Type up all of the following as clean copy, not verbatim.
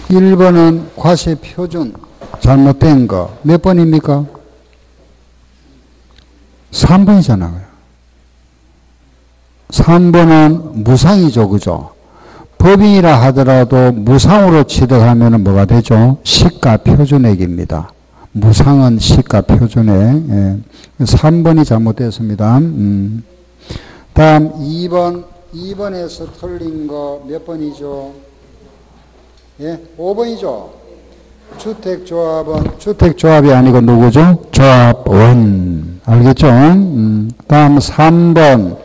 1번은 과세 표준 잘못된 거. 몇 번입니까? 3번이잖아요. 3번은 무상이죠. 그죠? 법인이라 하더라도 무상으로 취득하면 뭐가 되죠? 시가 표준액입니다. 무상은 시가 표준액. 예. 3번이 잘못됐습니다. 다음 2번에서 틀린 거 몇 번이죠? 예? 5번이죠? 주택조합이 아니고 누구죠? 조합원. 알겠죠? 다음 3번.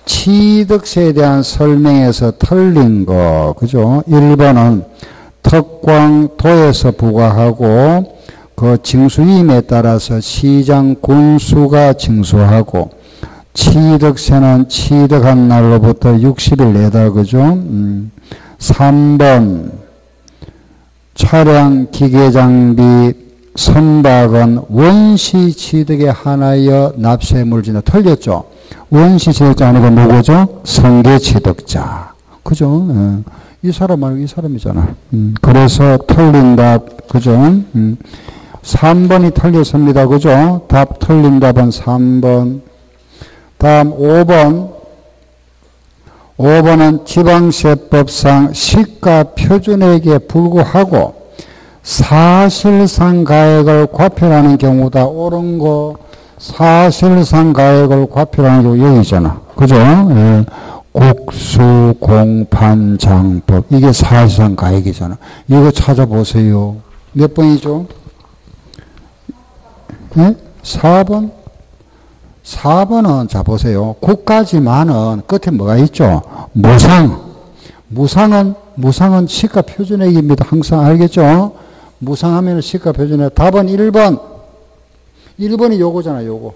취득세에 대한 설명에서 틀린 거. 그죠? 1번은 특광도에서 부과하고 그 징수임에 따라서 시장 군수가 징수하고 취득세는 취득한 날로부터 60일 내다. 그죠? 3번 차량 기계장비 선박은 원시 취득에 한하여 납세물을 진다. 틀렸죠? 원시 취득자 아니고 누구죠? 성계 취득자. 그죠? 이 사람 말고 이 사람이잖아. 그래서 틀린 답, 그죠? 3번이 틀렸습니다. 그죠? 답 틀린 답은 3번. 다음 5번은 지방세법상 시가 표준액에 불구하고 사실상 가액을 과표하는 경우다. 옳은 거. 사실상 가액을 과표하는 경우 여기잖아. 그죠? 예. 국수, 공판, 장법. 이게 사실상 가액이잖아. 이거 찾아보세요. 몇 번이죠? 예? 4번? 4번은, 자, 보세요. 국가지만은 끝에 뭐가 있죠? 무상은 시가 표준액입니다. 항상 알겠죠? 무상하면 시가 표준액. 답은 1번. 1번이 요거잖아, 요거.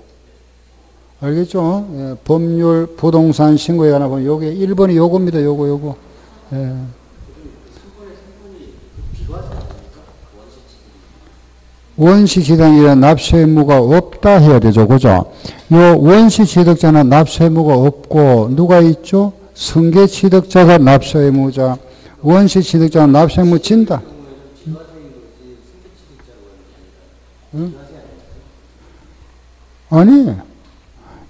알겠죠? 예, 법률, 부동산 신고에 관한 보면 요게 1번이 요겁니다, 요거. 예. 원시취득이란 납세 의무가 없다 해야 되죠. 그죠? 요 원시취득자는 납세 의무가 없고, 누가 있죠? 성계취득자가 납세 의무자. 원시취득자는 납세 의무 진다. 응? 아니,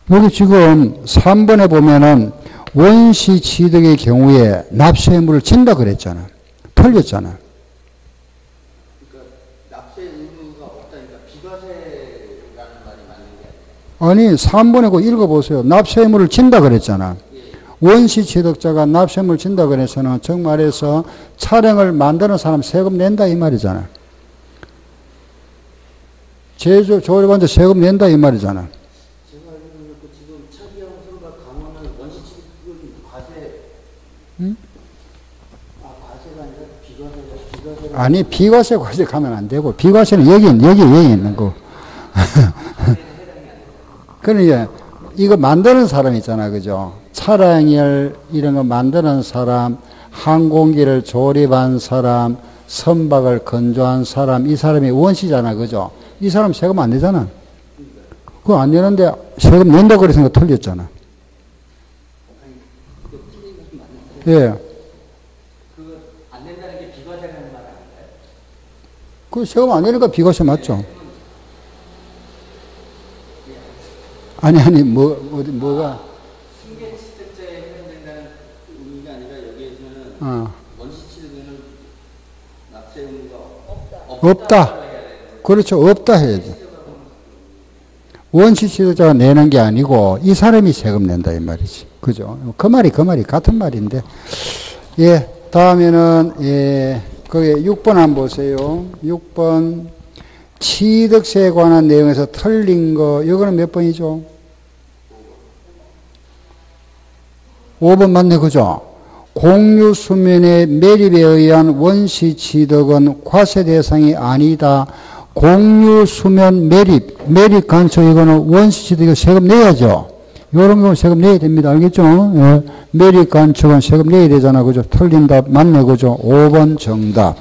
여기 지금 3번에 보면은 원시취득의 경우에 납세 의무를 진다 그랬잖아. 틀렸잖아. 아니 3번에 그 읽어보세요. 납세의무를 진다 그랬잖아. 원시취득자가 납세의무를 진다 그래서는 정말해서 차량을 만드는 사람 세금 낸다 이 말이잖아. 제조 조립원자 세금 낸다 이 말이잖아. 제가 알기로는 지금 차기형 선박 강원은 원시취득 과세. 응? 아 과세가 아니라 비과세. 아니 비과세 과세 가면 안 되고 비과세는 여기 있는 거. 그러니까 이거 만드는 사람 있잖아, 그죠? 차량을 이런 거 만드는 사람, 항공기를 조립한 사람, 선박을 건조한 사람, 이 사람이 원시잖아, 그죠? 이 사람 세금 안 내잖아. 그거 안 내는데 세금 낸다고 그래서 틀렸잖아. 예. 그 안 낸다는 게 비과세라는 말 아닌가요? 그 세금 안 내니까 비과세 맞죠? 아니, 뭐가? 승계취득자에 해당된다는 의미가 아니라 여기에서는 원시취득에는 납세 의무가 없다. 그렇죠. 없다 해야죠. 원시취득자가 내는 게 아니고 이 사람이 세금 낸다 이 말이지. 그죠? 그 말이 같은 말인데. 예, 다음에는 예, 거기 6번 한번 보세요. 6번. 취득세에 관한 내용에서 틀린 거, 이거는 몇 번이죠? 5번 맞네, 그죠? 공유수면의 매립에 의한 원시취득은 과세 대상이 아니다. 공유수면 매립 간척, 이거는 원시취득에 세금 내야죠? 요런 경우 세금 내야 됩니다. 알겠죠? 예. 매립 간척은 세금 내야 되잖아. 그죠? 틀린 답 맞네, 그죠? 5번 정답.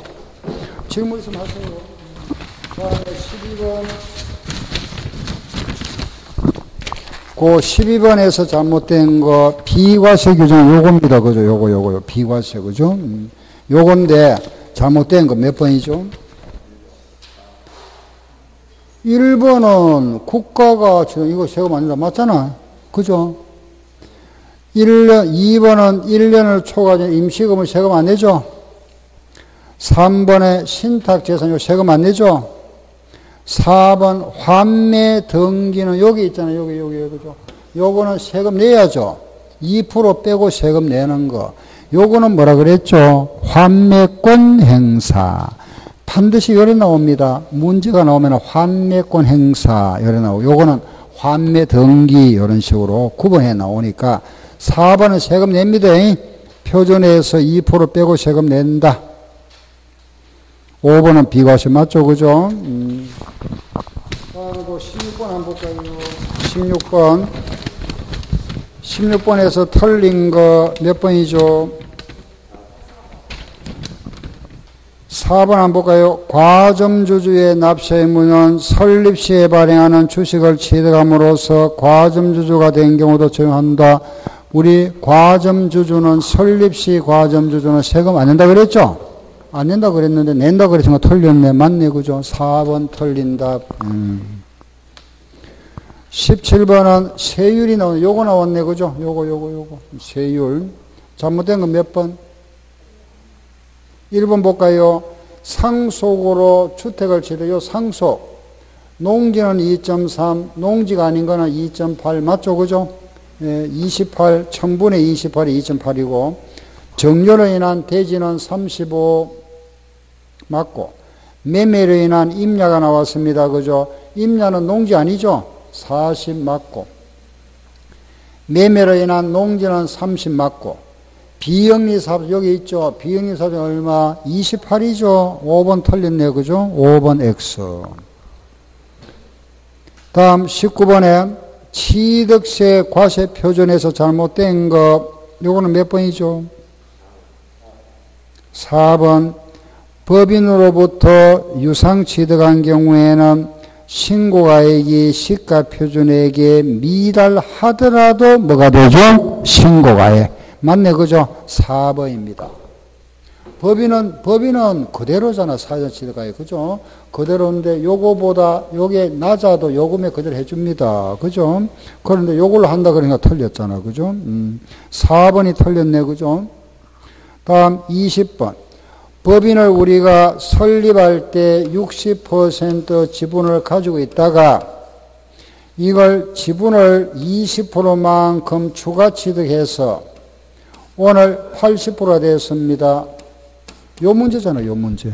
질문 있으면 하세요. 다음에 12번. 그 12번에서 잘못된 거, 비과세 규정 요겁니다. 그죠? 요거. 비과세, 그죠? 요건데, 잘못된 거 몇 번이죠? 1번은 국가가 지금 이거 세금 안 낸다. 맞잖아. 그죠? 2번은 1년을 초과하면 임시금을 세금 안 내죠? 3번에 신탁재산료 세금 안 내죠? 4번 환매 등기는 여기 있잖아요. 여기, 그죠? 요거는 세금 내야죠. 2% 빼고 세금 내는 거. 요거는 뭐라 그랬죠? 환매권 행사. 반드시 요래 나옵니다. 문제가 나오면 환매권 행사 요래 나오고, 요거는 환매 등기 이런 식으로 구분해 나오니까 4번은 세금 냅니다. 표준에서 2% 빼고 세금 낸다. 5번은 비과세 맞죠? 그죠? 다음으로 16번 한번 볼까요? 16번. 16번에서 털린 거 몇 번이죠? 4번 한번 볼까요? 과점주주의 납세 의무는 설립 시에 발행하는 주식을 취득함으로써 과점주주가 된 경우도 적용한다. 우리 과점주주는 설립 시 과점주주는 세금 안 낸다 그랬죠? 안 낸다 그랬는데 낸다 그랬으면 털렸네. 맞네. 그죠? 4번 털린 답. 17번은 세율이 나오네. 요거 나왔네. 그죠? 요거. 세율. 잘못된 건 몇 번? 1번 볼까요? 상속으로 주택을 취득. 상속. 농지는 2.3, 농지가 아닌 거는 2.8. 맞죠? 그죠? 28, 1000분의 28이 2.8이고, 정료로 인한 대지는 35 맞고, 매매로 인한 임야가 나왔습니다. 그죠? 임야는 농지 아니죠? 40 맞고, 매매로 인한 농지는 30 맞고, 비영리 사업, 여기 있죠? 비영리 사업은 얼마? 28이죠? 5번 틀렸네요. 그죠? 5번 X. 다음 19번에 취득세 과세 표준에서 잘못된 거, 요거는 몇 번이죠? 4번. 법인으로부터 유상 취득한 경우에는 신고가액이 시가 표준액에 미달하더라도 뭐가 되죠? 신고가액. 맞네, 그죠? 4번입니다. 법인은 그대로잖아, 사전 취득가액. 그죠? 그대로인데, 요거보다, 요게 낮아도 요금에 그대로 해줍니다. 그죠? 그런데 요걸로 한다 그러니까 틀렸잖아. 그죠? 4번이 틀렸네. 그죠? 다음 20번. 법인을 우리가 설립할 때 60% 지분을 가지고 있다가 이걸 지분을 20%만큼 추가 취득해서 오늘 80%가 되었습니다. 요 문제잖아요, 요 문제.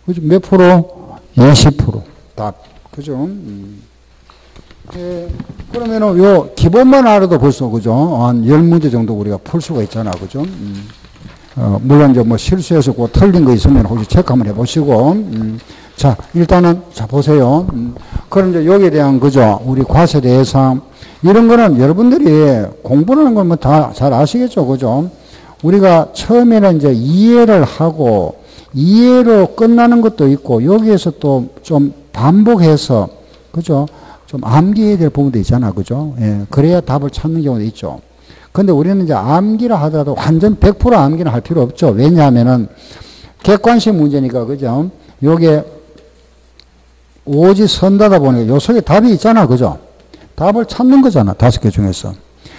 그죠? 몇 프로? 20%. 답. 그죠? 그러면은 요 기본만 알아도 벌써, 그죠? 한 10문제 정도 우리가 풀 수가 있잖아. 그죠? 물론 이제 뭐 실수해서 그 틀린 거 있으면 혹시 체크 한번 해보시고, 자, 일단은, 자, 보세요. 그럼 이제 여기에 대한, 그죠? 우리 과세 대상, 이런 거는 여러분들이 공부하는 건 뭐 다 잘 아시겠죠? 그죠? 우리가 처음에는 이제 이해를 하고, 이해로 끝나는 것도 있고, 여기에서 또 좀 반복해서, 그죠? 좀 암기해야 될 부분도 있잖아. 그죠? 예, 그래야 답을 찾는 경우도 있죠. 근데 우리는 이제 암기라 하더라도 완전 100% 암기는 할 필요 없죠. 왜냐하면은 객관식 문제니까, 그죠? 요게 오지 선다다 보니까 요 속에 답이 있잖아. 그죠? 답을 찾는 거잖아. 5개 중에서.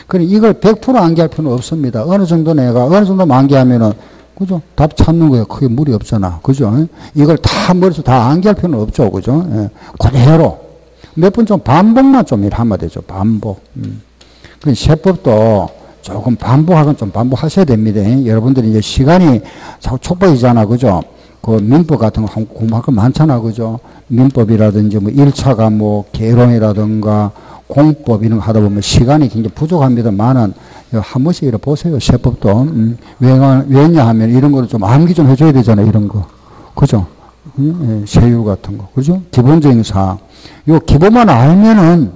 그래, 이걸 100% 암기할 필요는 없습니다. 어느 정도 내가, 어느 정도 암기하면은, 그죠? 답 찾는 거에 크게 무리 없잖아. 그죠? 이걸 다 머릿속에 다 암기할 필요는 없죠. 그죠? 예. 그대로. 몇 번 좀 반복만 좀 하면 되죠. 반복. 그 세법도 조금 반복하건 좀 반복하셔야 됩니다. 여러분들이 이제 시간이 자꾸 촉박이잖아. 그죠? 그 민법 같은 거 공부할 거 많잖아. 그죠? 민법이라든지 뭐 1차가 뭐 개론이라든가 공법 이런 거 하다 보면 시간이 굉장히 부족합니다만은 한 번씩 이렇게 보세요. 세법도. 왜냐하면 이런 거를 좀 암기 좀 해줘야 되잖아. 이런 거. 그죠? 세율 같은 거. 그죠? 기본적인 사항. 요 기본만 알면은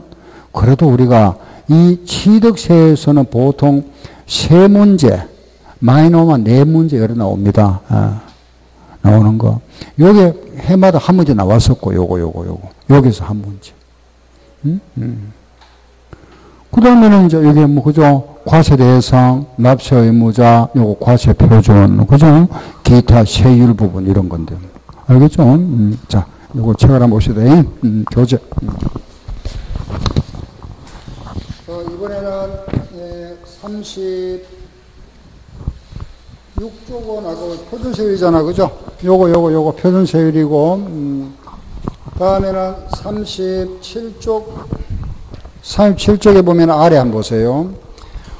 그래도 우리가 이 취득세에서는 보통 3문제, 마이너만 4문제 여러 나옵니다. 나오는 거. 요게 해마다 한 문제 나왔었고, 요거. 여기서 한 문제. 그 다음에는 이제 여기 뭐, 그죠? 과세 대상, 납세 의무자, 요거 과세 표준, 그죠? 기타 세율 부분 이런 건데. 알겠죠? 자, 요거 책을 한번 보시다. 교재. 이번에는 36쪽은 아까 표준세율이잖아. 그죠? 요거 표준세율이고, 다음에는 37쪽에 보면 아래 한번 보세요.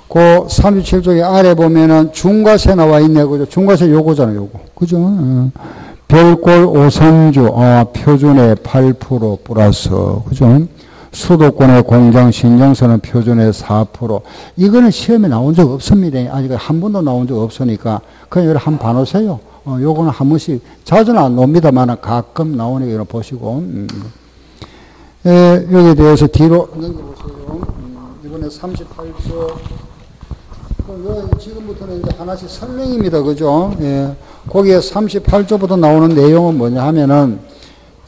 그 37쪽에 아래 보면은 중과세 나와 있네. 그죠? 중과세 요거잖아요. 요거. 그죠? 별골 5선주, 표준의 8% 플러스. 그죠? 수도권의 공장 신정서는 표준의 4%. 이거는 시험에 나온 적 없습니다. 아직 한 번도 나온 적 없으니까. 그냥 여기 한번 봐놓으세요. 요거는 한 번씩, 자주는 안 나옵니다만 가끔 나오니까 이거 보시고. 여기에 대해서 뒤로 넘겨보세요. 이번에 38조. 지금부터는 이제 하나씩 설명입니다. 그죠? 예. 거기에 38조부터 나오는 내용은 뭐냐 하면은,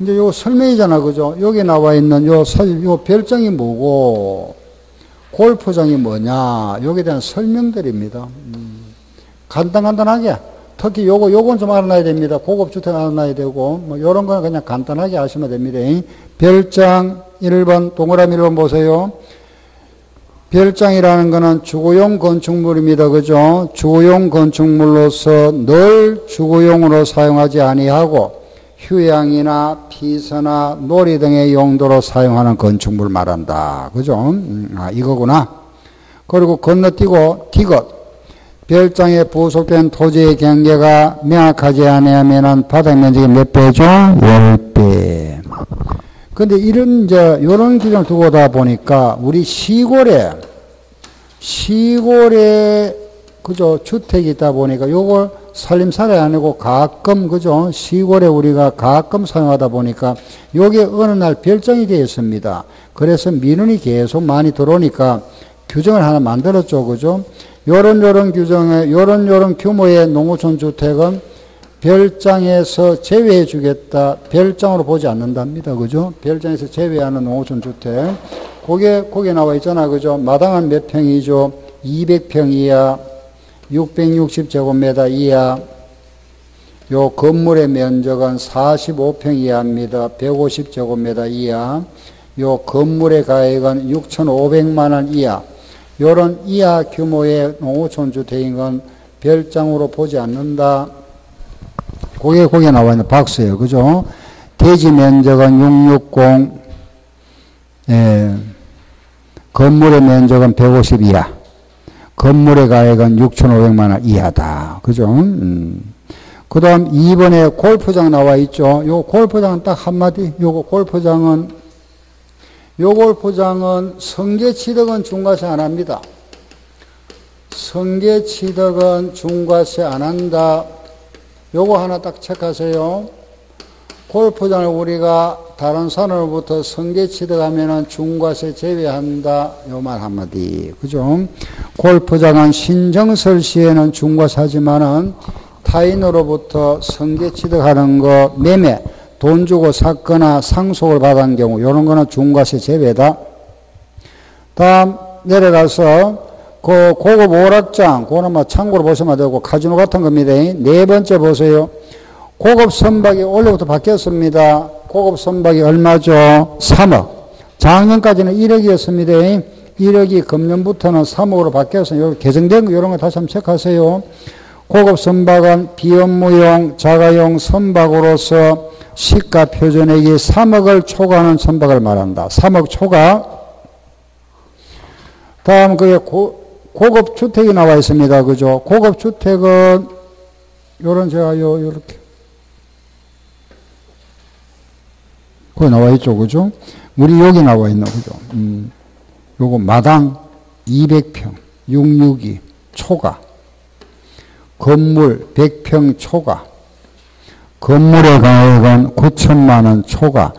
이제 요 설명이잖아. 그죠? 여기 나와 있는 요 별장이 뭐고, 골프장이 뭐냐, 여기에 대한 설명들입니다. 간단하게. 특히 요건 좀 알아놔야 됩니다. 고급주택 알아놔야 되고, 뭐, 요런 거는 그냥 간단하게 아시면 됩니다. 별장 1번, 동그라미 1번 보세요. 별장이라는 거는 주거용 건축물입니다. 그죠? 주거용 건축물로서 늘 주거용으로 사용하지 아니하고 휴양이나 피서나 놀이 등의 용도로 사용하는 건축물 말한다. 그죠? 이거구나. 그리고 건너뛰고 디귿. 별장에 부속된 토지의 경계가 명확하지 않으면 바닥 면적이 몇 배죠? 10배. 근데 요런 기준을 두고다 보니까, 우리 시골에, 그죠, 주택이 있다 보니까, 요걸 살림살이 아니고 가끔, 그죠, 시골에 우리가 가끔 사용하다 보니까, 요게 어느 날 별장이 되어 있습니다. 그래서 민원이 계속 많이 들어오니까, 규정을 하나 만들었죠, 그죠? 요런 규정에, 요런 규모의 농어촌 주택은 별장에서 제외해 주겠다. 별장으로 보지 않는답니다. 그죠? 별장에서 제외하는 농어촌 주택. 거기에 나와 있잖아. 그죠? 마당은 몇 평이죠? 200평 이하, 660제곱미터 이하. 요 건물의 면적은 45평 이하입니다. 150제곱미터 이하. 요 건물의 가액은 6,500만원 이하. 요런 이하 규모의 농어촌 주택인 건 별장으로 보지 않는다. 거기에 나와 있는 박스예요. 그죠? 대지 면적은 660, 건물의 면적은 150 이하. 건물의 가액은 6,500만원 이하다. 그죠? 그 다음 2번에 골프장 나와 있죠. 요 골프장은 딱 한마디. 요 골프장은 성계취득은 중과세 안 합니다. 성계취득은 중과세 안 한다. 요거 하나 딱 체크하세요. 골프장을 우리가 다른 산으로부터 성계취득하면은 중과세 제외한다. 요 말 한마디. 그죠? 골프장은 신정설 시에는 중과세 하지만은 타인으로부터 성계취득하는 거, 매매, 돈 주고 샀거나 상속을 받은 경우, 요런 거는 중과세 제외다. 다음, 내려가서 그 고급 오락장, 그거는 뭐 참고로 보시면 되고, 카지노 같은 겁니다. 네 번째 보세요. 고급 선박이 원래부터 바뀌었습니다. 고급 선박이 얼마죠? 3억. 작년까지는 1억이었습니다. 1억이 금년부터는 3억으로 바뀌어서 여기 개정된 거, 이런 거 다시 한번 체크하세요. 고급 선박은 비업무용, 자가용 선박으로서 시가 표준액이 3억을 초과하는 선박을 말한다. 3억 초과. 다음, 그게 고급 주택이 나와 있습니다. 그죠? 고급 주택은, 요런 제가 요렇게. 거기 나와 있죠. 그죠? 우리 여기 나와 있나, 그죠? 요거 마당 200평, 662 초과. 건물 100평 초과. 건물의 가액은 9천만원 초과.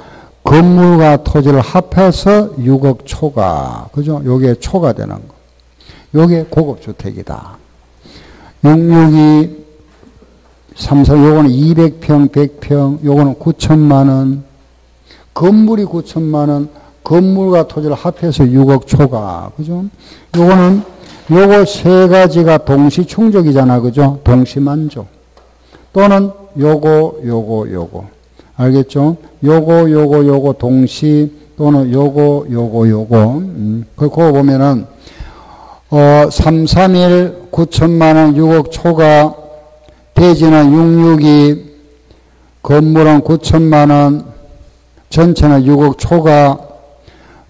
건물과 토지를 합해서 6억 초과. 그죠? 요게 초과되는 거. 요게 고급주택이다. 662, 33, 요거는 200평, 100평, 요거는 9천만원. 건물이 9천만원, 건물과 토지를 합해서 6억 초과. 그죠? 요거 세 가지가 동시 충족이잖아. 그죠? 동시 만족. 또는 요거. 알겠죠? 요거 동시 또는 요거. 그거 보면은 331 9천만원 6억 초과, 대지는 66이, 건물은 9천만원, 전체는 6억 초과,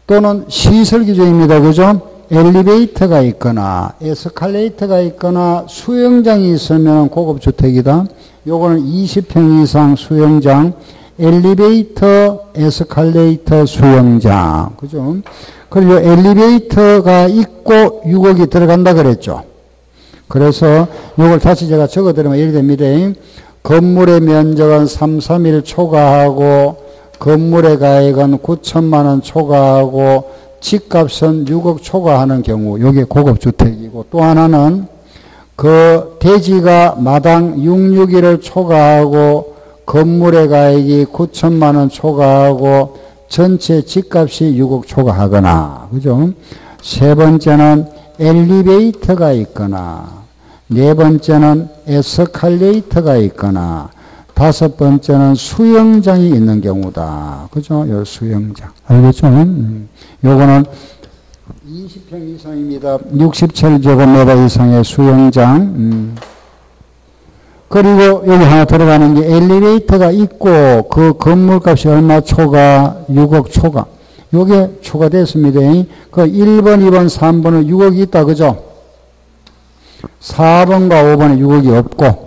또는 시설 기준입니다. 그죠? 엘리베이터가 있거나 에스컬레이터가 있거나 수영장이 있으면 고급주택이다. 요거는 20평 이상 수영장, 엘리베이터, 에스컬레이터, 수영장. 그죠? 그리고 엘리베이터가 있고 6억이 들어간다 그랬죠. 그래서 이걸 다시 제가 적어드리면 이렇게 됩니다. 건물의 면적은 331 초과하고, 건물의 가액은 9천만원 초과하고, 집값은 6억 초과하는 경우, 이게 고급주택이고, 또 하나는 그 대지가 마당 661을 초과하고, 건물의 가액이 9천만원 초과하고, 전체 집값이 6억 초과하거나, 그죠? 세 번째는 엘리베이터가 있거나, 네 번째는 에스컬레이터가 있거나, 다섯 번째는 수영장이 있는 경우다. 그죠? 요 수영장. 알겠죠? 요거는 20평 이상입니다. 67제곱미터 이상의 수영장. 그리고 여기 하나 들어가는 게 엘리베이터가 있고 그 건물값이 얼마 초과? 6억 초과. 요게 초과됐습니다. 그 1번, 2번, 3번은 6억이 있다. 그죠? 4번과 5번은 6억이 없고.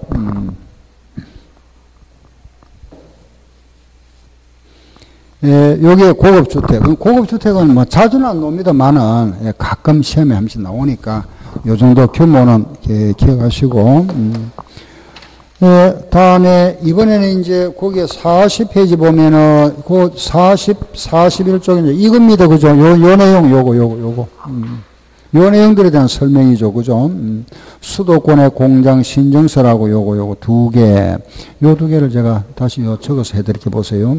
예, 요게 고급주택. 고급주택은 뭐 자주는 안 나옵니다만은, 예, 가끔 시험에 한 번씩 나오니까 요 정도 규모는 기억하시고, 예, 다음에 이번에는 이제 거기에 40페이지 보면은 그 41쪽에 이겁니다. 그죠? 요 내용 요거. 요 내용들에 대한 설명이죠. 그죠? 수도권의 공장 신증서라고 요거 두 개. 요 두 개를 제가 다시 적어서 해드릴게 보세요.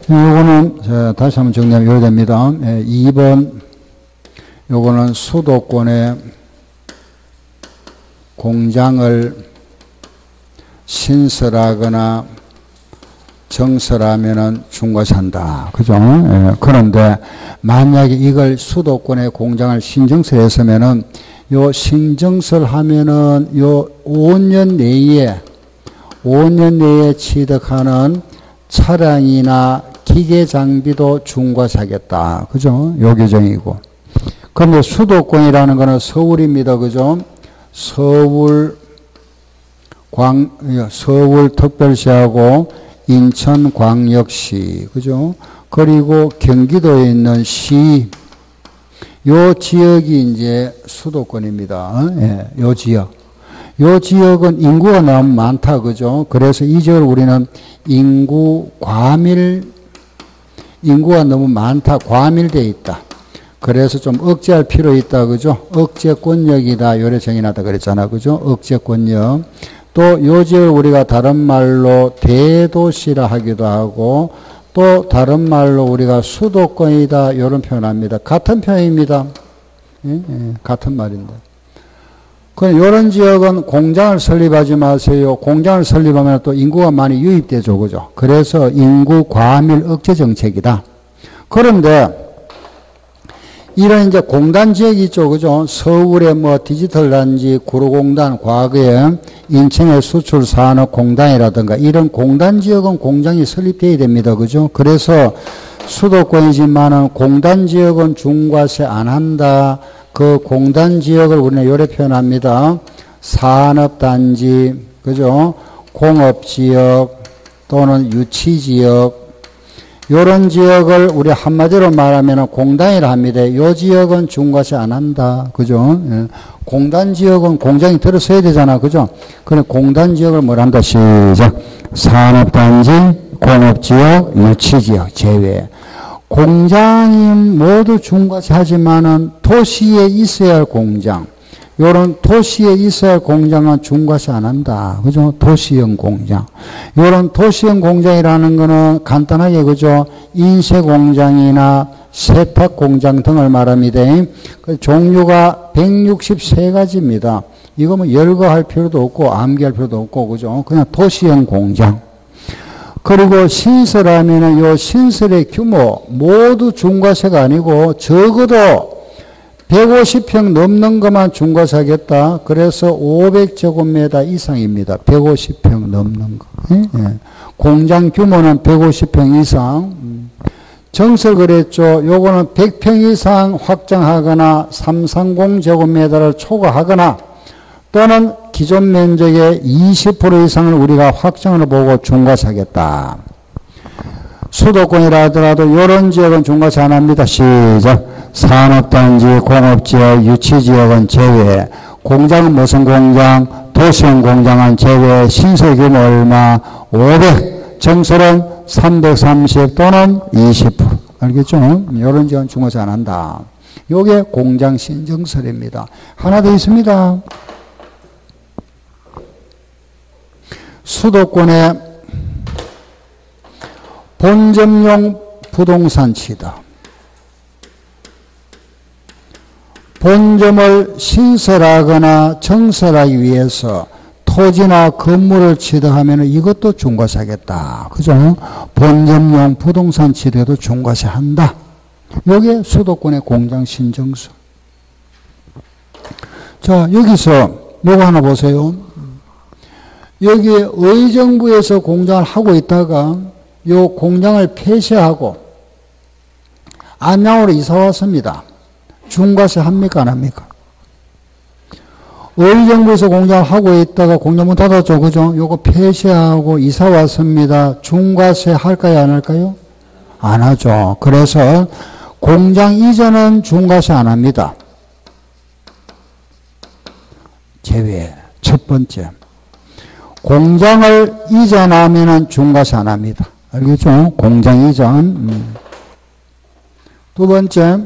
요거는, 자, 다시 한번 정리하면 이렇게 됩니다. 2번, 요거는 수도권의 공장을 신설하거나 정설하면은 중과산다. 그죠? 예, 그런데 만약에 이걸 수도권의 공장을 신정설했으면은 요 신정설하면은 요 5년 내에 취득하는 차량이나 기계 장비도 중과사겠다. 그죠? 요 규정이고. 그런데 수도권이라는 거는 서울입니다. 그죠? 서울특별시하고 인천광역시. 그죠? 그리고 경기도에 있는 시. 요 지역이 이제 수도권입니다. 예, 요 지역. 요 지역은 인구가 너무 많다. 그죠? 그래서 이 지역을 우리는 인구가 너무 많다. 과밀되어 있다. 그래서 좀 억제할 필요 있다. 그죠? 억제권역이다. 요래 정의하다 그랬잖아. 그죠? 억제권역. 또 요 지역을 우리가 다른 말로 대도시라 하기도 하고, 또 다른 말로 우리가 수도권이다. 요런 표현합니다. 같은 표현입니다. 예? 같은 말인데. 이런 지역은 공장을 설립하지 마세요. 공장을 설립하면 또 인구가 많이 유입되죠. 그죠? 그래서 인구 과밀 억제 정책이다. 그런데 이런 이제 공단 지역이 있죠. 그죠? 서울의 뭐 디지털 단지, 구로공단, 과거에 인천의 수출 산업 공단이라든가 이런 공단 지역은 공장이 설립되어야 됩니다. 그죠? 그래서 수도권이지만은 공단 지역은 중과세 안 한다. 그 공단 지역을 우리는 요래 표현합니다. 산업단지, 그죠? 공업지역 또는 유치지역, 요런 지역을 우리 한마디로 말하면 공단이라 합니다. 요 지역은 중과세 안 한다. 그죠? 예. 공단 지역은 공장이 들어서야 되잖아. 그죠? 그래, 공단 지역을 뭘 한다? 시작. 산업단지, 공업지역, 유치지역 제외. 공장이 모두 중과세 하지만은 도시에 있어야 할 공장, 요런 도시에 있어야 할 공장은 중과세 안 한다. 그죠? 도시형 공장. 요런 도시형 공장이라는 거는 간단하게, 그죠? 인쇄 공장이나 세탁 공장 등을 말합니다. 그 종류가 163가지입니다. 이거 뭐 열거할 필요도 없고, 암기할 필요도 없고, 그죠? 그냥 도시형 공장. 그리고 신설하면은 요 신설의 규모 모두 중과세가 아니고 적어도 150평 넘는 것만 중과세 하겠다. 그래서 500제곱미터 이상입니다. 150평 넘는 거. 예. 공장 규모는 150평 이상. 정설 그랬죠. 요거는 100평 이상 확장하거나 330제곱미터를 초과하거나 또는 기존 면적의 20% 이상을 우리가 확정을 보고 중과세 하겠다. 수도권이라 하더라도 이런 지역은 중과세 안 합니다. 시작. 산업단지, 공업지역, 유치지역은 제외. 공장은 무슨 공장? 도시형 공장은 제외. 신설규모 얼마? 500. 정설은 330 또는 20%. 알겠죠? 이런 지역은 중과세 안 한다. 요게 공장 신정설입니다. 하나 더 있습니다. 수도권의 본점용 부동산치다. 본점을 신설하거나 정설하기 위해서 토지나 건물을 취득하면 이것도 중과세 하겠다. 그죠? 본점용 부동산 취득도 중과세 한다. 요게 수도권의 공장 신정설. 자, 여기서 요거 하나 보세요. 여기 의정부에서 공장을 하고 있다가 요 공장을 폐쇄하고 안양으로 이사 왔습니다. 중과세 합니까 안 합니까? 의정부에서 공장을 하고 있다가 공장문 닫았죠. 그죠? 요거 폐쇄하고 이사 왔습니다. 중과세 할까요 안 할까요? 안 하죠. 그래서 공장 이전은 중과세 안 합니다. 제외. 첫 번째. 공장을 이전하면은 중과세 안 합니다. 알겠죠? 공장 이전. 두 번째,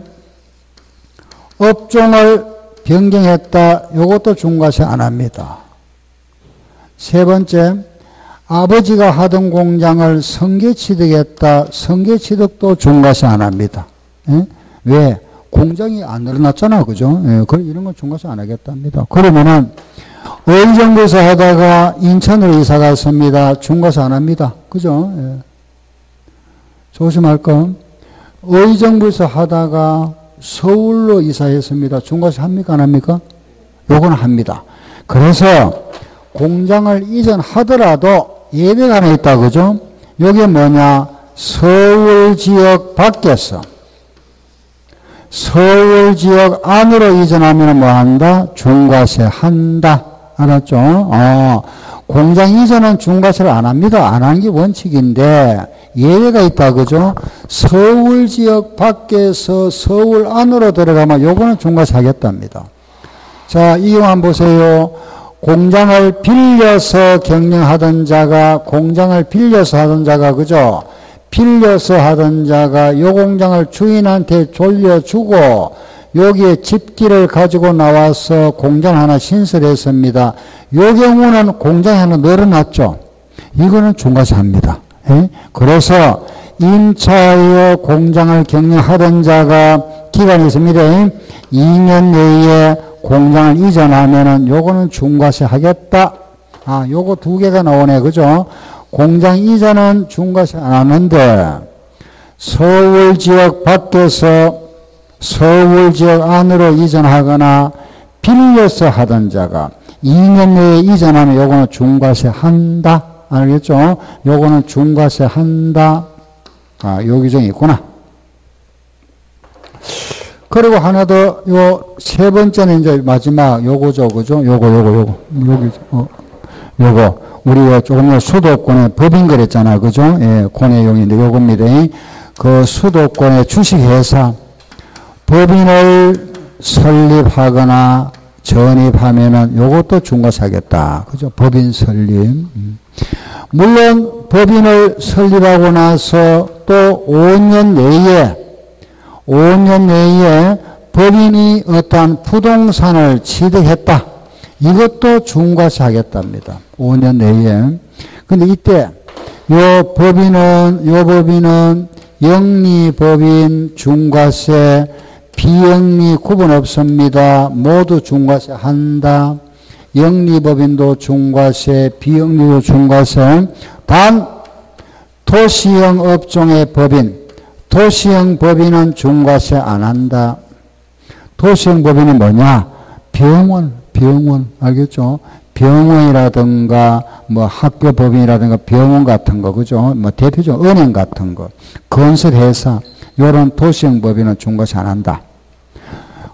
업종을 변경했다. 이것도 중과세 안 합니다. 세 번째, 아버지가 하던 공장을 성계취득했다. 성계취득도 중과세 안 합니다. 예? 왜? 공장이 안 늘어났잖아. 그죠? 예, 이런 건 중과세 안 하겠답니다. 그러면은, 의정부에서 하다가 인천으로 이사 갔습니다. 중과세 안 합니다. 그죠? 예. 조심할 건, 의정부에서 하다가 서울로 이사했습니다. 중과세 합니까? 안 합니까? 요건 합니다. 그래서 공장을 이전하더라도 예외가 하나 있다. 그죠? 요게 뭐냐? 서울 지역 밖에서 서울 지역 안으로 이전하면 뭐 한다? 중과세 한다. 알았죠? 공장 이전은 중과세를 안 합니다. 안 하는 게 원칙인데 예외가 있다. 그죠? 서울 지역 밖에서 서울 안으로 들어가면 요거는 중과세 하겠답니다. 자, 이 경우 보세요. 공장을 빌려서 경영하던 자가 공장을 빌려서 하던 자가 그죠? 빌려서 하던 자가 요 공장을 주인한테 돌려주고 여기에 집기를 가지고 나와서 공장 하나 신설했습니다. 요 경우는 공장이 하나 늘어났죠. 이거는 중과세 합니다. 예? 그래서 임차하여 공장을 경영하던 자가 기간이 있습니다. 2년 내에 공장을 이전하면은 요거는 중과세 하겠다. 요거 두 개가 나오네. 그죠? 공장 이전은 중과세 안 하는데 서울 지역 밖에서 서울 지역 안으로 이전하거나 빌려서 하던 자가 2년 내에 이전하면 요거는 중과세 한다. 알겠죠? 요거는 중과세 한다. 요 규정이 있구나. 그리고 하나 더, 세 번째는 이제 마지막 요거죠. 그죠? 요거. 우리 조금 전에 수도권의 법인 그랬잖아. 그죠? 예, 고뇌용인데 요겁니다. 그 수도권의 주식회사 법인을 설립하거나 전입하면은 요것도 중과세 하겠다. 그죠? 법인 설립. 물론 법인을 설립하고 나서 또 5년 내에 법인이 어떠한 부동산을 취득했다. 이것도 중과세 하겠답니다. 5년 내에. 근데 이때 요 법인은 영리법인 중과세, 비영리 구분 없습니다. 모두 중과세 한다. 영리법인도 중과세, 비영리도 중과세. 단 도시형 업종의 법인, 도시형 법인은 중과세 안 한다. 도시형 법인이 뭐냐? 병원, 알겠죠? 병원이라든가 뭐 학교 법인이라든가 병원 같은 거, 그죠? 뭐 대표적으로 은행 같은 거, 건설회사, 요런 도시형 법인은 중과세 안 한다.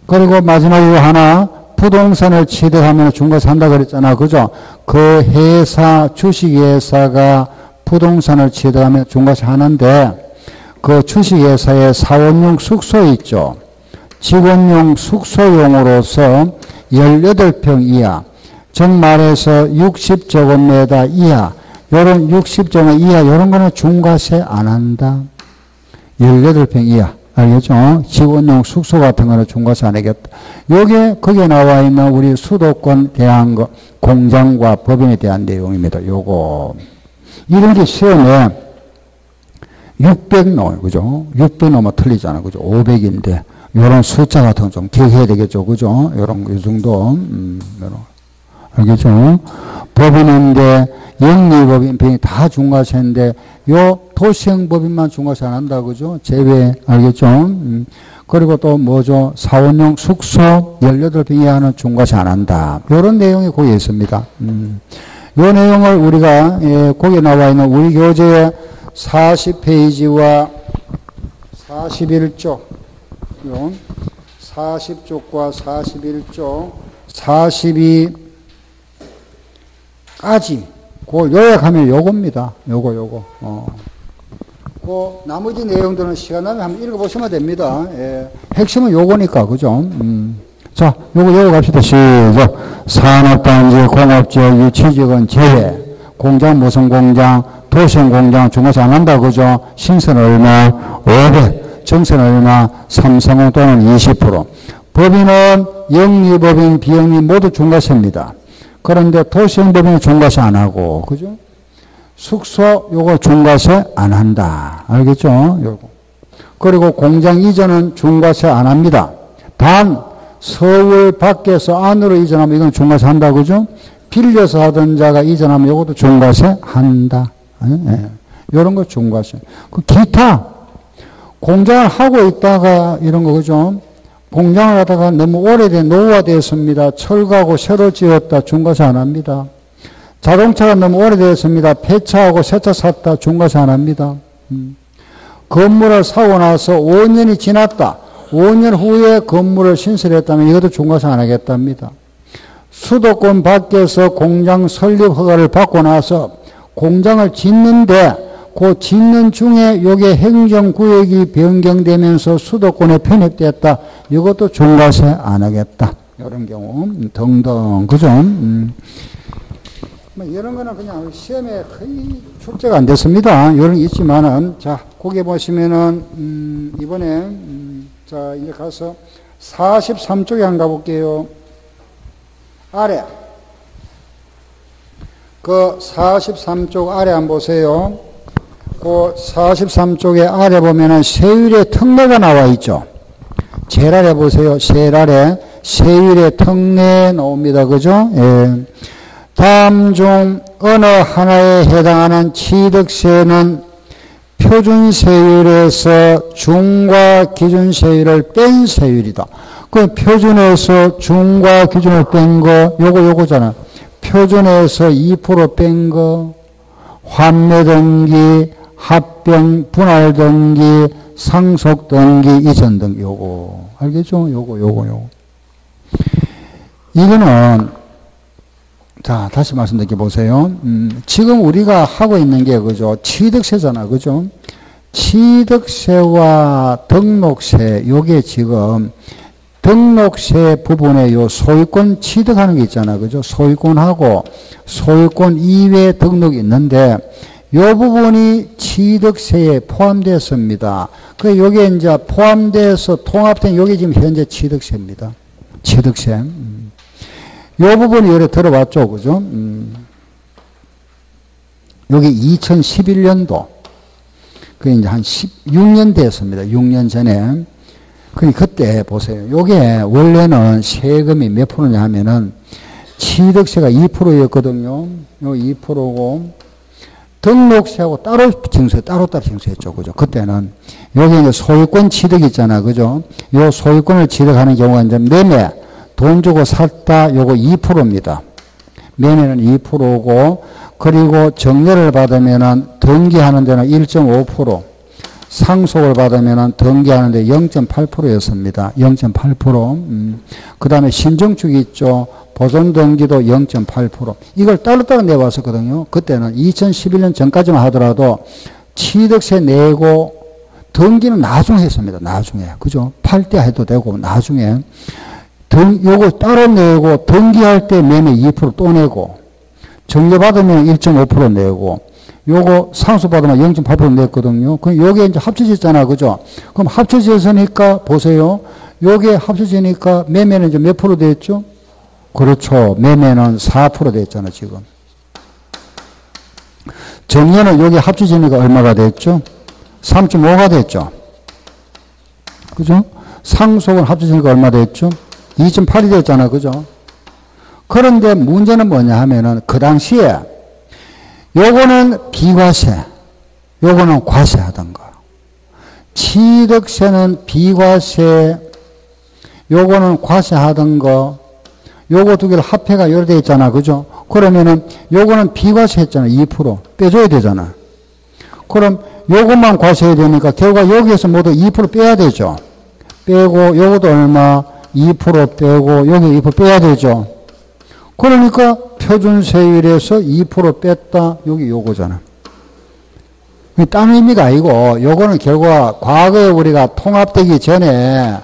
그리고 마지막으로 하나, 부동산을 취득하면 중과세 한다 그랬잖아, 그죠? 그 회사, 주식회사가 부동산을 취득하면 중과세 하는데, 그 주식회사에 사원용 숙소 있죠? 직원용 숙소용으로서 18평 이하, 즉 말해서 60제곱미터 이하, 요런 60제곱미터 이하, 요런 거는 중과세 안 한다. 18평 이하. 알겠죠? 직원용 숙소 같은 거는 중과세 안 하겠다. 요게, 거기에 나와 있는 우리 수도권 대한 거, 공장과 법인에 대한 내용입니다. 요거. 이런 게 시험에 600 넘어요. 그죠? 600 넘어 틀리잖아. 그죠? 500인데. 요런 숫자 같은 거 좀 기억해야 되겠죠. 그죠? 요런, 요 정도. 요런. 알겠죠? 법인인데, 영리법인, 병이 다 중과세인데, 요 도시형 법인만 중과세 안 한다. 그죠? 제외. 알겠죠? 그리고 또 뭐죠? 사원용 숙소 18평 이하는 중과세 안 한다. 요런 내용이 거기에 있습니다. 요 내용을 우리가, 예, 거기에 나와 있는 우리 교재의 40페이지와 41쪽, 40쪽과 41쪽, 42까지, 그걸 요약하면 요겁니다. 요거. 그 나머지 내용들은 시간 나면 한번 읽어보시면 됩니다. 예. 핵심은 요거니까, 그죠? 자, 요거 갑시다. 시작. 산업단지, 공업지역, 유치지역은 제외. 공장, 무슨 공장, 도시형 공장, 중과세 안 한다, 그죠? 신선 얼마? 500. 정선 얼마? 330 또는 20%. 법인은 영리법인, 비영리 모두 중과세입니다. 그런데 도시형 법인은 중과세 안 하고, 그죠? 숙소, 요거 중과세 안 한다. 알겠죠? 요거. 그리고 공장 이전은 중과세 안 합니다. 단, 서울 밖에서 안으로 이전하면 이건 중과세 한다, 그죠? 빌려서 하던 자가 이전하면 요것도 중과세 한다. 예. 요런 거 중과세. 그 기타, 공장을 하고 있다가 이런 거, 그죠? 공장을 하다가 너무 오래된 노후화되었습니다. 철거하고 새로 지었다. 중과세 안 합니다. 자동차가 너무 오래되었습니다. 폐차하고 새 차 샀다. 중과세 안 합니다. 건물을 사고 나서 5년이 지났다. 5년 후에 건물을 신설했다면 이것도 중과세 안 하겠답니다. 수도권 밖에서 공장 설립 허가를 받고 나서 공장을 짓는데 그 짓는 중에 요게 행정구역이 변경되면서 수도권에 편입됐다. 이것도 중과세 안 하겠다. 이런 경우 등등. 그죠? 뭐 이런 거는 그냥 시험에 거의 출제가 안 됐습니다. 이런 게 있지만은, 자, 거기 보시면은, 이번에, 자, 이제 가서 43쪽에 한번 가볼게요. 아래. 그 43쪽 아래 한번 보세요. 그 43쪽에 아래 보면은 세율의 특례가 나와 있죠. 제일 아래 보세요. 제일 아래. 세율의 특례 나옵니다. 그죠? 예. 다음 중 어느 하나에 해당하는 취득세는 표준세율에서 중과 기준세율을 뺀 세율이다. 그 표준에서 중과 기준을 뺀 거, 요거잖아. 표준에서 2% 뺀 거, 환매등기, 합병, 분할등기, 상속등기, 이전등기, 요거. 알겠죠? 요거. 이거는, 자, 다시 말씀드릴게 보세요. 지금 우리가 하고 있는 게, 그죠? 취득세잖아. 그죠? 취득세와 등록세, 요게 지금, 등록세 부분에 요 소유권 취득하는 게 있잖아. 그죠? 소유권하고 소유권 이외에 등록이 있는데, 요 부분이 취득세에 포함되었습니다. 그 요게 이제 포함돼서 통합된 요게 지금 현재 취득세입니다. 취득세. 요 부분이 요래 들어왔죠. 그죠? 요게 2011년도. 그게 이제 한 16년 됐습니다. 6년 전에. 그때 보세요. 요게 원래는 세금이 몇 프로냐 하면은 취득세가 2%였거든요. 요 2%고 등록세하고 따로 징수했죠. 그죠? 그때는 여기 이제 소유권 취득 있잖아. 그죠? 요 소유권을 취득하는 경우가 이제 매매 돈 주고 샀다 요거 2%입니다. 매매는 2%고 그리고 정려를 받으면은 등기하는 데는 1.5%, 상속을 받으면은 등기하는 데 0.8%였습니다. 0.8%. 그다음에 신정축이 있죠. 보존 등기도 0.8%. 이걸 따로따로 내왔었거든요. 그때는 2011년 전까지만 하더라도 취득세 내고 등기는 나중에 했습니다. 나중에. 그죠? 팔 때 해도 되고 나중에. 요거 따로 내고 등기할 때 매매 2%또 내고 정려받으면 1.5% 내고 요거 상속받으면 0.8% 냈거든요. 그럼 요게 이제 합쳐졌잖아. 그죠? 그럼 합쳐졌으니까 보세요. 요게 합쳐지니까 매매는 이제 몇 프로 됐죠? 그렇죠. 매매는 4% 됐잖아, 지금. 정려는 여기 합쳐지니까 얼마가 됐죠? 3.5가 됐죠. 그죠? 상속은 합쳐지니까 얼마 됐죠? 2.8이 됐잖아. 그죠? 그런데 문제는 뭐냐 하면은 그 당시에 요거는 비과세, 요거는 과세하던 거. 취득세는 비과세, 요거는 과세하던 거. 요거 두 개를 합해가 요래 돼 있잖아. 그죠? 그러면은 요거는 비과세 했잖아. 2% 빼줘야 되잖아. 그럼 요것만 과세해야 되니까 결과 여기에서 모두 2% 빼야 되죠. 빼고 요것도 얼마? 2% 빼고 여기 2% 빼야 되죠. 그러니까 표준세율에서 2% 뺐다. 여기 요거잖아. 딴 의미가 아니고 요거는 결과 과거에 우리가 통합되기 전에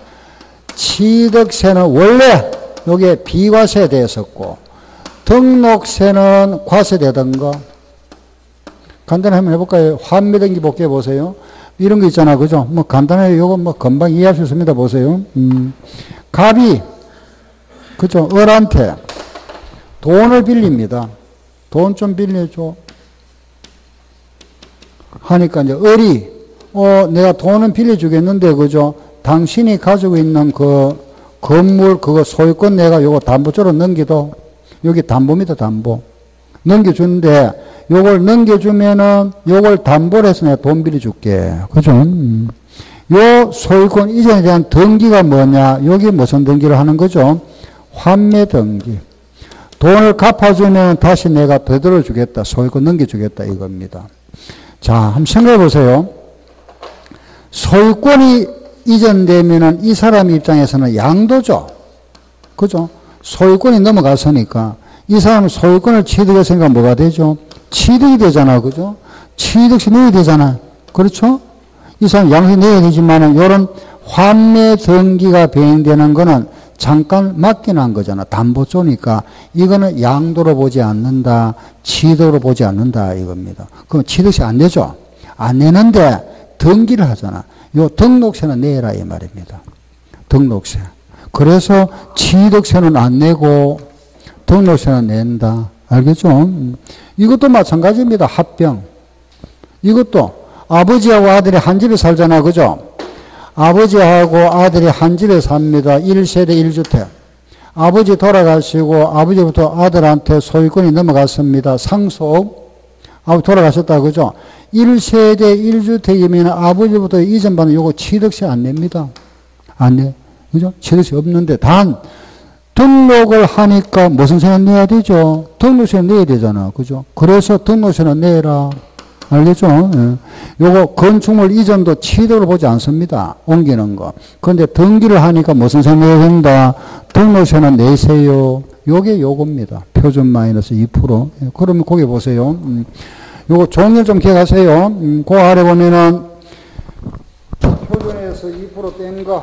취득세는 원래 요게 비과세 되었었고 등록세는 과세되던 거. 간단히 한번 해볼까요? 환매등기 복귀해 보세요. 이런 거 있잖아. 그죠? 뭐 간단하게 요거 뭐 금방 이해할 수 있습니다. 보세요. 갑이 그죠? 을한테 돈을 빌립니다. 돈 좀 빌려줘. 하니까 이제 을이 내가 돈은 빌려주겠는데 그죠? 당신이 가지고 있는 그 건물 그거 소유권 내가 요거 담보조로 넘기도 여기 담보입니다. 담보 넘겨주는데 요걸 넘겨주면은 요걸 담보로 해서 내가 돈 빌려줄게. 그죠? 요 소유권 이전에 대한 등기가 뭐냐? 여기 무슨 등기를 하는 거죠? 환매 등기. 돈을 갚아주면 다시 내가 되돌려 주겠다. 소유권 넘겨주겠다. 이겁니다. 자, 한번 생각해 보세요. 소유권이 이전되면은 이 사람 입장에서는 양도죠. 그죠? 소유권이 넘어갔으니까 이 사람은 소유권을 취득했으니까 뭐가 되죠? 취득이 되잖아. 그죠? 취득세 내야 되잖아. 그렇죠? 이 사람 양도세 내야 되지만은 요런 환매 등기가 병행되는 거는 잠깐 맡겨놓은 거잖아. 담보조니까 이거는 양도로 보지 않는다. 취득으로 보지 않는다. 이겁니다. 그럼 취득세 안 내죠? 안 내는데 등기를 하잖아. 요 등록세는 내라 이 말입니다. 등록세. 그래서 취득세는 안 내고 등록세는 낸다. 알겠죠? 이것도 마찬가지입니다. 합병. 이것도 아버지하고 아들이 한 집에 살잖아. 그죠? 아버지하고 아들이 한 집에 삽니다. 1세대 1주택. 아버지 돌아가시고 아버지부터 아들한테 소유권이 넘어갔습니다. 상속. 아버지 돌아가셨다. 그죠? 1세대 1주택이면 아버지부터 이전받는 요거 취득세 안 냅니다. 안 내. 그죠? 취득세 없는데 단 등록을 하니까 무슨 세는 내야 되죠? 등록세는 내야 되잖아. 그죠? 그래서 등록세는 내라. 알겠죠? 예. 요거 건축물 이전도 취득을 보지 않습니다. 옮기는 거. 그런데 등기를 하니까 무슨 세 내야 된다? 등록세는 내세요. 요게 요겁니다. 표준 마이너스 2%. 예. 그러면 거기 보세요. 요거 종일 좀 기억하세요. 그 아래 보면은 표준에서 2% 뗀 거.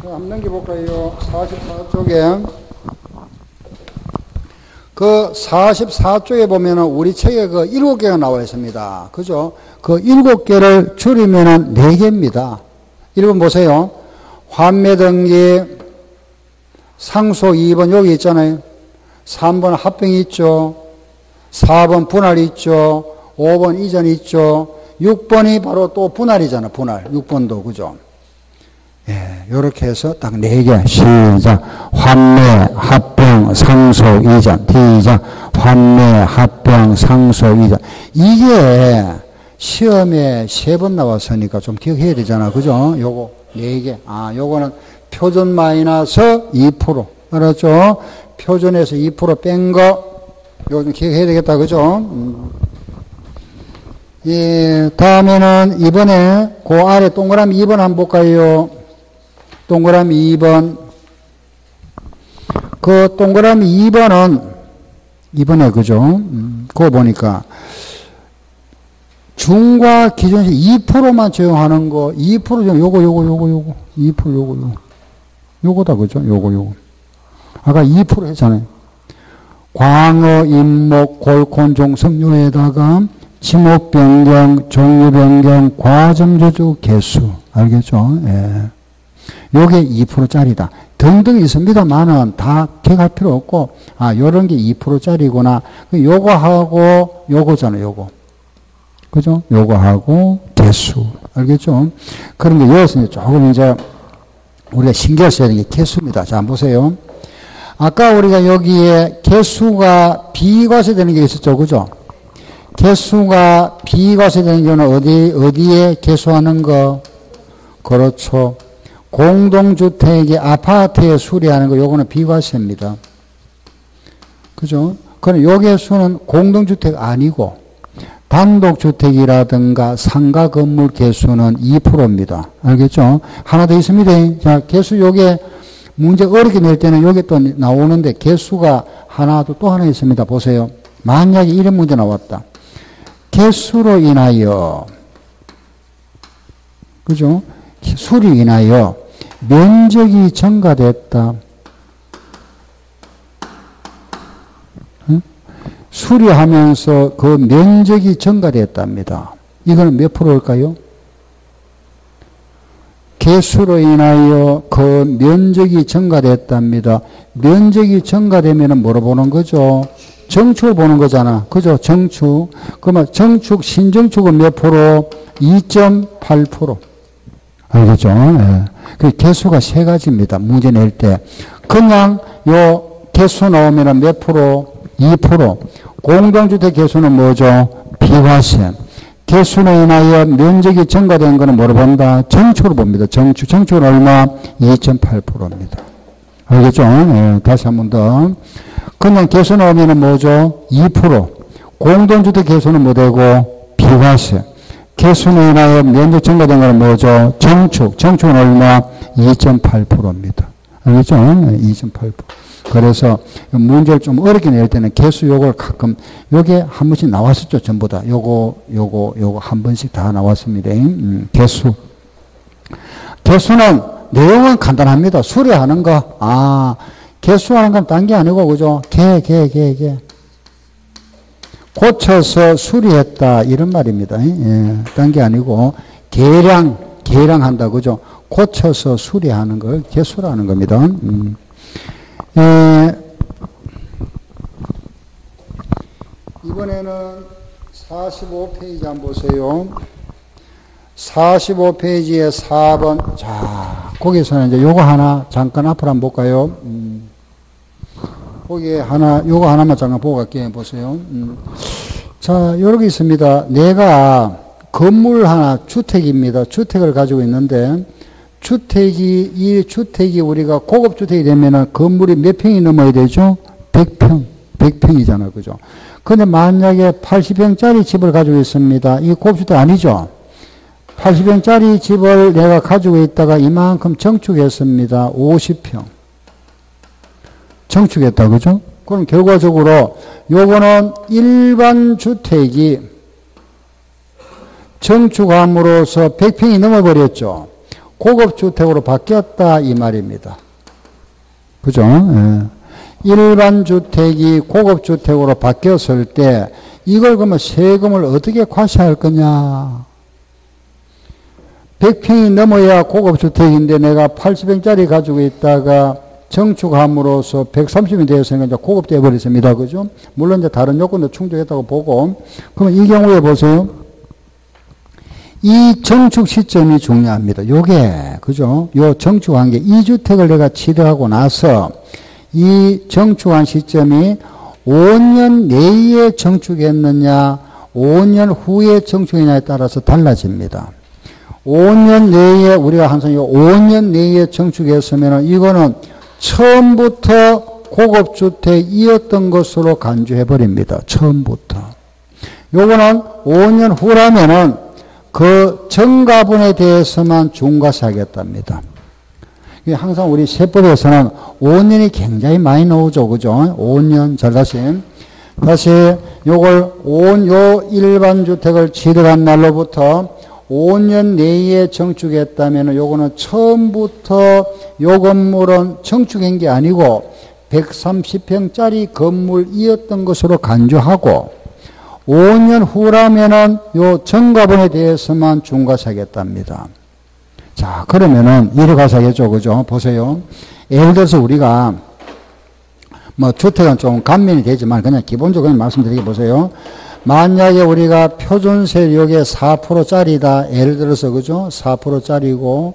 한번 넘겨볼까요? 44쪽에. 그 그 44쪽에 보면은 우리 책에 그 7개가 나와 있습니다. 그죠? 그 7개를 줄이면은 4개입니다. 1번 보세요. 환매등기, 상속 2번 여기 있잖아요. 3번 합병이 있죠. 4번 분할이 있죠. 5번 이전이 있죠. 6번이 바로 또 분할이잖아. 분할. 6번도 그죠? 예, 요렇게 해서 딱 4개. 시작. 환매, 합병, 상속, 이전. 시작. 환매, 합병, 상속, 이전. 이게 시험에 3번 나왔으니까 좀 기억해야 되잖아. 그죠? 요거 4개. 아, 요거는 표준 마이너스 2%. 알았죠? 표준에서 2% 뺀 거. 요거 좀 기억해야 되겠다. 그죠? 예, 다음에는 이번에 그 아래 동그라미 2번 한번 볼까요? 동그라미 2번. 그 동그라미 2번은, 이번에 그죠? 그거 보니까, 중과 기존시 2%만 적용하는 거, 2% 좀 요거, 2% 요거. 요거다, 그죠? 요거. 아까 2% 했잖아요. 광어, 임목, 골콘종, 성료에다가 지목 변경, 종류 변경, 과점 저주 개수. 알겠죠? 예. 요게 2%짜리다. 등등 있습니다만은 다 기억할 필요 없고, 아, 요런 게 2%짜리구나. 요거하고 요거잖아요, 요거. 그죠? 요거하고 개수. 알겠죠? 그런 게 여기서 조금 이제 우리가 신경 써야 되는 게 개수입니다. 자, 보세요. 아까 우리가 여기에 개수가 비과세되는 게 있었죠. 그죠? 개수가 비과세되는 경우는 어디에 개수하는 거? 그렇죠. 공동주택의 아파트에 수리하는 거, 요거는 비과세입니다. 그죠? 그럼 요 개수는 공동주택 아니고, 단독주택이라든가 상가 건물 개수는 2%입니다. 알겠죠? 하나 더 있습니다. 자, 개수 요게 문제 어렵게 낼 때는 요게 또 나오는데, 개수가 또 하나 있습니다. 보세요. 만약에 이런 문제 나왔다. 개수로 인하여, 그죠? 수리 인하여 면적이 증가됐다. 응? 수리하면서 그 면적이 증가됐답니다. 이거는 몇 프로일까요? 개수로 인하여 그 면적이 증가됐답니다. 면적이 증가되면 뭐로 보는 거죠? 정축을 보는 거잖아. 그죠? 정축. 그러면 정축, 신정축은 몇 프로? 2.8%. 알겠죠? 네. 그 개수가 3가지입니다. 문제 낼 때. 그냥 요 개수 나오면 몇 프로? 2%. 공동주택 개수는 뭐죠? 비과세. 개수로 인하여 면적이 증가된 거는 뭐로 본다? 정축으로 봅니다. 정축. 정축은 얼마? 2.8%입니다. 알겠죠? 네. 다시 한 번 더. 그냥 개수 나오면 뭐죠? 2%. 공동주택 개수는 뭐 되고? 비과세. 개수로 인하여 면적 증가된 건 뭐죠? 정축. 정축은 얼마? 2.8%입니다. 알겠죠? 2.8%. 그래서 문제를 좀 어렵게 낼 때는 개수 요걸 가끔, 요게 한 번씩 나왔었죠. 전부 다. 요거 한 번씩 다 나왔습니다. 개수. 개수는 내용은 간단합니다. 수리하는 거. 아, 개수하는 건 딴 게 아니고, 그죠? 개. 고쳐서 수리했다. 이런 말입니다. 예, 딴 게 아니고, 계량한다. 그죠? 고쳐서 수리하는 걸 개수라는 겁니다. 이번에는 45페이지 한번 보세요. 45페이지에 4번. 자, 거기서는 이제 요거 하나 잠깐 앞으로 한번 볼까요? 거기에 요거 하나만 잠깐 보고 갈게요. 보세요. 자, 요렇게 있습니다. 내가 건물 하나, 주택입니다. 주택을 가지고 있는데, 이 주택이 우리가 고급주택이 되면은 건물이 몇 평이 넘어야 되죠? 100평. 100평이잖아. 그죠? 근데 만약에 80평짜리 집을 가지고 있습니다. 이 고급주택 아니죠? 80평짜리 집을 내가 가지고 있다가 이만큼 정축했습니다. 50평. 정축했다. 그죠? 그럼 결과적으로 요거는 일반 주택이 정축함으로써 100평이 넘어버렸죠. 고급주택으로 바뀌었다 이 말입니다. 그죠? 예. 일반 주택이 고급 주택으로 바뀌었을 때 이걸 그러면 세금을 어떻게 과세할 거냐? 100평이 넘어야 고급 주택인데 내가 80평짜리 가지고 있다가 정축함으로써 130이 되었으니까 이제 고급되어 버렸습니다. 그죠? 물론 이제 다른 요건도 충족했다고 보고, 그러면 이 경우에 보세요. 이 정축 시점이 중요합니다. 요게, 그죠? 요 정축한 게 2주택을 내가 취득하고 나서 이 정축한 시점이 5년 내에 정축했느냐, 5년 후에 정축했느냐에 따라서 달라집니다. 5년 내에, 우리가 항상 요 5년 내에 정축했으면 이거는 처음부터 고급주택이었던 것으로 간주해버립니다. 처음부터. 요거는 5년 후라면은 그 정가분에 대해서만 중과세 하겠답니다. 항상 우리 세법에서는 5년이 굉장히 많이 나오죠. 그죠? 5년. 잘 다시 요걸 요 일반 주택을 취득한 날로부터 5년 내에 정축했다면 요거는 처음부터 요 건물은 정축한 게 아니고 130평짜리 건물이었던 것으로 간주하고 5년 후라면은 요 정가분에 대해서만 중과세하겠답니다. 자, 그러면은 이래 가사겠죠. 그죠? 보세요. 예를 들어서 우리가 뭐 주택은 좀 감면이 되지만 그냥 기본적으로 말씀드리게 보세요. 만약에 우리가 표준세 여기에 4%짜리다. 예를 들어서, 그죠? 4%짜리고,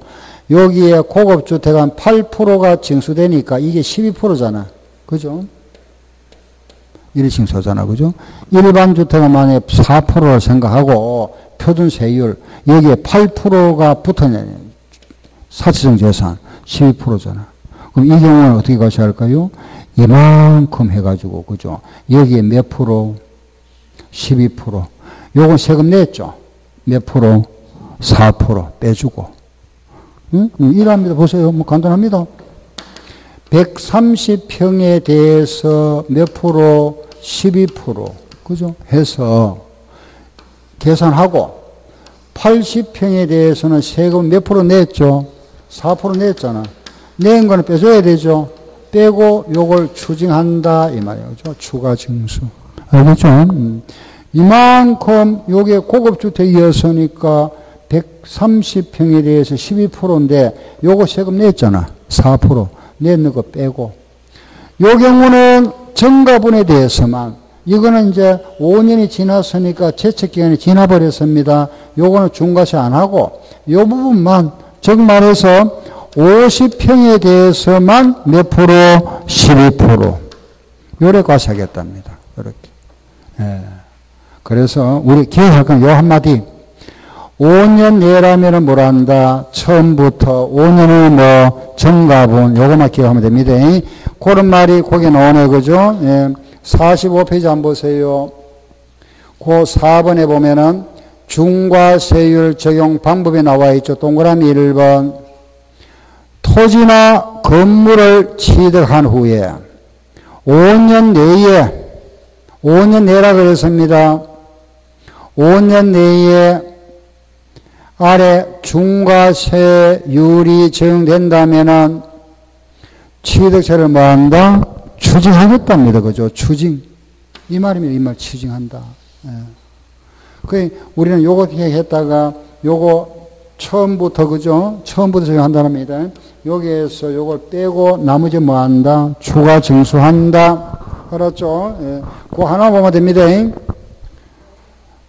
여기에 고급주택은 8%가 징수되니까 이게 12%잖아. 그죠? 이리 징수잖아. 그죠? 일반 주택은 만약에 4%를 생각하고, 표준세율, 여기에 8%가 붙었냐. 사치성 재산, 12%잖아. 그럼 이 경우는 어떻게 과세할까요? 이만큼 해가지고, 그죠? 여기에 몇 프로? 12%. 요건 세금 냈죠. 몇 프로? 4% 빼주고. 응? 이랍니다. 보세요. 뭐 간단합니다. 130평에 대해서 몇 프로? 12%. 그죠? 해서 계산하고 80평에 대해서는 세금 몇 프로 냈죠? 4% 냈잖아. 낸 거는 빼줘야 되죠. 빼고 요걸 추징한다 이 말이에요. 그죠? 추가 징수. 알겠죠? 이만큼 요게 고급주택이었으니까 130평에 대해서 12%인데 요거 세금 냈잖아. 4% 냈는 거 빼고. 요 경우는 정가분에 대해서만 이거는 이제 5년이 지났으니까 제척기간이 지나버렸습니다. 요거는 중과세 안 하고 요 부분만 즉 말해서 50평에 대해서만 몇 프로? 12%. 요래 과세하겠답니다. 이렇게. 예. 그래서 우리 기억할 건 요 한마디. 5년 내라면은 뭘 한다? 처음부터 5년은 뭐 정가분 요것만 기억하면 됩니다. 그런 말이 거기 나오네. 그죠? 예. 45페이지 한번 보세요. 그 4번에 보면은 중과세율 적용 방법이 나와 있죠. 동그라미 1번. 토지나 건물을 취득한 후에 5년 내라 그랬습니다. 5년 내에 아래 중과세율이 적용된다면은 취득세를 뭐 한다? 추징하겠답니다. 그죠? 추징. 이 말이면 이 말 추징한다. 예. 우리는 요거 했다가 요거 처음부터, 그죠? 처음부터 적용한다는 겁니다. 여기에서 요걸 빼고 나머지 뭐 한다? 추가 징수한다. 그렇죠? 예. 그거 하나 보면 됩니다.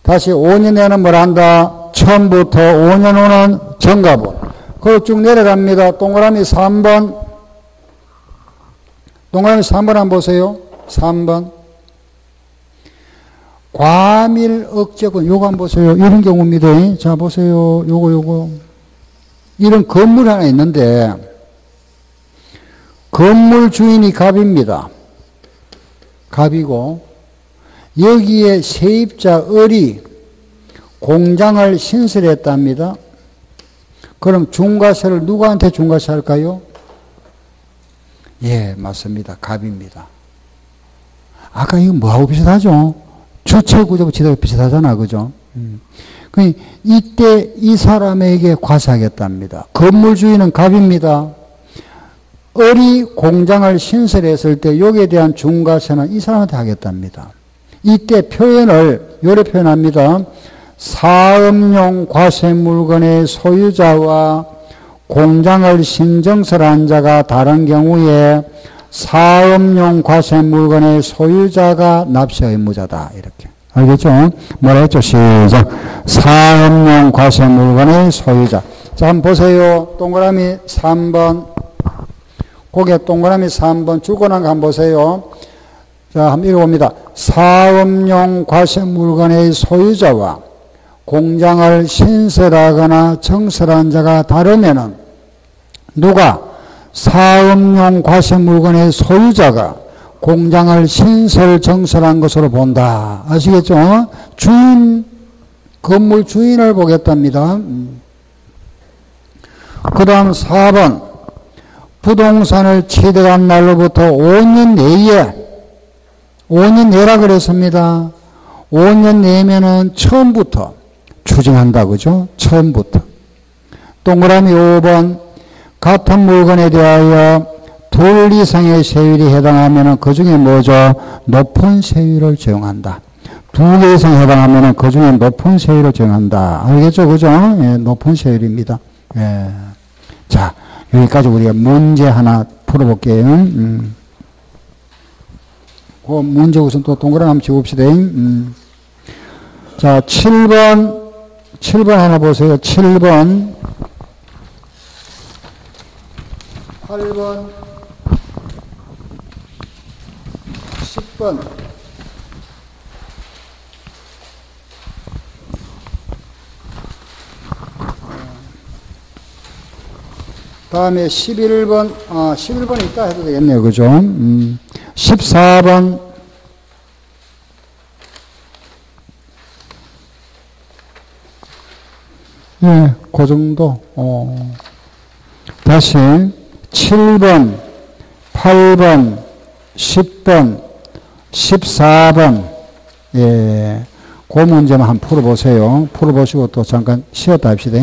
다시 5년 내는 뭘 한다? 처음부터 5년 후는 정가분. 그걸 쭉 내려갑니다. 동그라미 3번. 동그라미 3번 한번 보세요. 3번. 과밀 억제권. 요거 한번 보세요. 이런 경우입니다. 자, 보세요. 요거. 이런 건물 하나 있는데, 건물 주인이 갑입니다. 갑이고, 여기에 세입자 을이 공장을 신설했답니다. 그럼 중과세를 누구한테 중과세 할까요? 예, 맞습니다. 갑입니다. 아까 이거 뭐하고 비슷하죠? 주체구조부 지도가 비슷하잖아. 그죠? 이때 이 사람에게 과세하겠답니다. 건물 주인은 갑입니다. 을이 공장을 신설했을 때 여기에 대한 중과세는 이 사람한테 하겠답니다. 이때 표현을 요래 표현합니다. 사업용 과세 물건의 소유자와 공장을 신정설한 자가 다른 경우에 사업용 과세 물건의 소유자가 납세 의무자다. 이렇게. 알겠죠? 뭐라 했죠? 시작. 사업용 과세 물건의 소유자. 자, 한번 보세요. 동그라미 3번. 고개 동그라미 3번 줄거난 거 한번 보세요. 자, 한번 읽어봅니다. 사업용 과세 물건의 소유자와 공장을 신설하거나 정설한 자가 다르면은 누가 사업용 과세 물건의 소유자가 공장을 신설 정설한 것으로 본다. 아시겠죠? 주인, 건물 주인을 보겠답니다. 그 다음 4번. 부동산을 취득한 날로부터 5년 내에, 5년 내라 그랬습니다. 5년 내면은 처음부터 추징한다. 그죠? 처음부터. 동그라미 5번. 같은 물건에 대하여 둘 이상의 세율이 해당하면은 그 중에 뭐죠? 높은 세율을 적용한다. 2개 이상 해당하면은 그 중에 높은 세율을 적용한다. 알겠죠? 그죠? 예, 높은 세율입니다. 예. 자, 여기까지 우리가 문제 하나 풀어볼게요. 그 문제 우선 또 동그라미 한번 지봅시다. 자, 7번 하나 보세요. 7번. 8번. 10번. 다음에 11번, 11번 이따 해도 되겠네요. 그죠? 14번. 예, 그 정도. 다시 7번, 8번, 10번, 14번. 예, 그 문제만 한번 풀어보세요. 풀어보시고 또 잠깐 쉬었다 합시다.